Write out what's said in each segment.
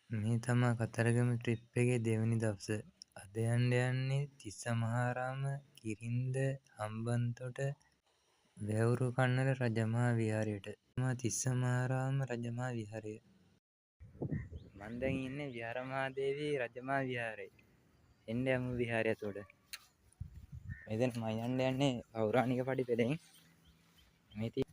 මේ තමා කතරගම ට්‍රිප් එකේ දෙවැනි දවස. අද යන්නේ තිස්සමහාරාම, කිරින්ද, හම්බන්තොට, වැවුරුකන්නල රජමහා විහාරයට. තිස්සමහාරාම රජමහා විහාරය. මං දැන් ඉන්නේ විහාරමහාදේවී රජමහා විහාරේ. එන්න යමු විහාරය තුඩ. මෙතන මම යන්නේ පෞරාණික පඩිපෙළෙන්. මේ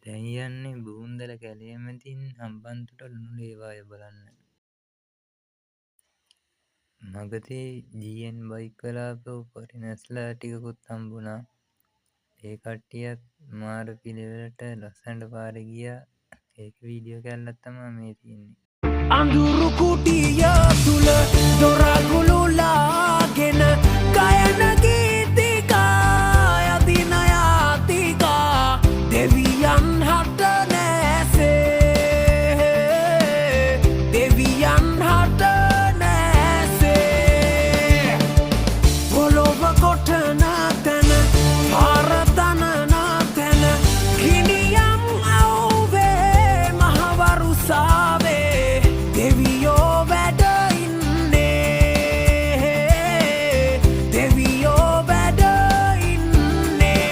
දැන් යන්නේ බූන්දල කැලේ මැදින් හම්බන්තොට ලුණු ලේවාය බලන්න. මගදී ජී.එන් බයික් වල ආපු ෆොරිනර්ස්ලා ටිකකුත් හම්බුණා. ඒ කට්ටියත් මාර පිළිවෙලට ලස්සනට පාරේ ගියා. ඒක වීඩියෝ කැල්ලක් තමයි මේ තියෙන්නේ. අඳුරු කුටිය තුල දොරගුළුලාගෙන ගයන ගීතිකා යදින යාතිකා දෙවියන් හට නැසේ දෙවියන් හට නැසේ පොළොව කොටන තැන පාරතන තැන කිනියම් අවුවේ මහවරුසාවේ දෙවියෝ වැඩ ඉන්නේ දෙවියෝ වැඩ ඉන්නේ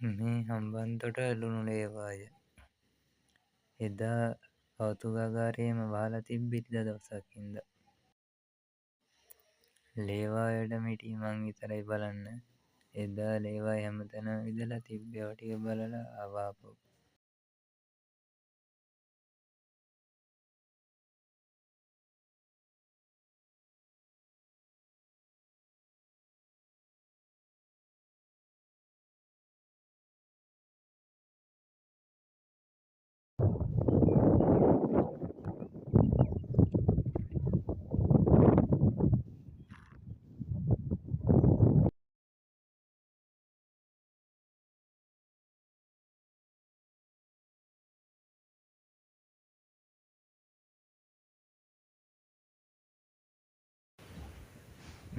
මේ හම්බන්තොට ලුණු ලේවාය. එදා කෞතුකාගාරයේම වහලා තිබ්බේ ඉරිදා දවසක් හින්දා. ලේවායට මිටි මං විතරයි බලන්න. එදා ලේවාය හැමතැනම විදලා තිබ්බේ. ඒවා ටික බලලා ආවා ආපහු.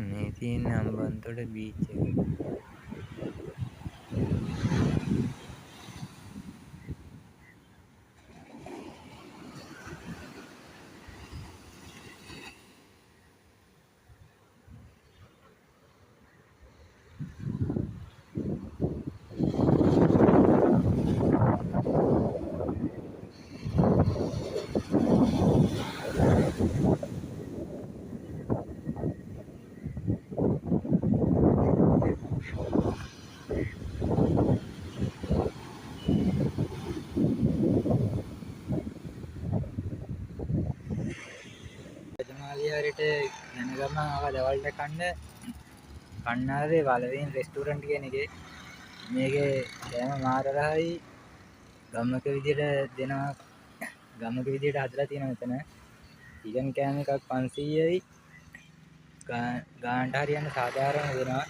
මේ තියෙන්නේ හම්බන්තොට බීච් එක. විහාරයට යන ගමන් ආවා දවල්ට කන්නාවේ වලවීන් රෙස්ටුරන්ට් කියන එකේ. මේකේ කෑම මාර රහයි. ගමක විදියට දෙනවා. ගමක විදියට හදලා තියෙනවා මෙතන. චිකන් කෑම එකක් 500යි. ගානට හරියන්න සාධාරණ දෙනවා.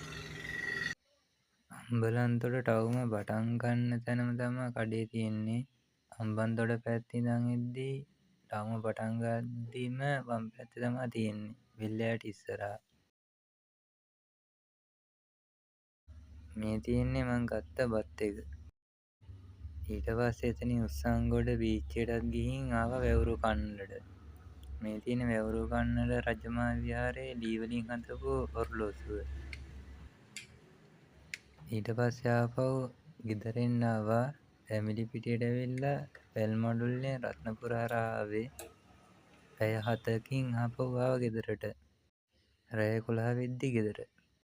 අම්බලන්තොට ටවුම පටන් ගන්න තැනම තමයි කඩේ තියෙන්නේ. හම්බන්තොට පැත්තේ ඉඳන් එද්දී ටවුම පටන් ගද්දිම වම් පැත්තේ තමයි තියෙන්නේ. විල්ලයට ඉස්සරහා. මේ තියෙන්නේ මං ගත්ත බත් එක. ඊට පස්සේ එතනින් උස්සංගොඩ බීච්චයටත් ගිහින් ආවා වැවුරු කන්නට. මේ තියෙන වැවුරු කන්නට රජමහා විහාරයේ ලී වලින් හදපු ඔරලෝසුව. ඊට පස්සේ ආපහු ගෙදර එන්න ආවා. ෆැමිලි පිටියට ඇවිල්ලා වැල්මඩුල්ලෙන් රත්නපුර හරහා ආවේ. පැය 7කින් ආපහු ආවා ගෙදරට. රෑ 11 වෙද්දි ගෙදර.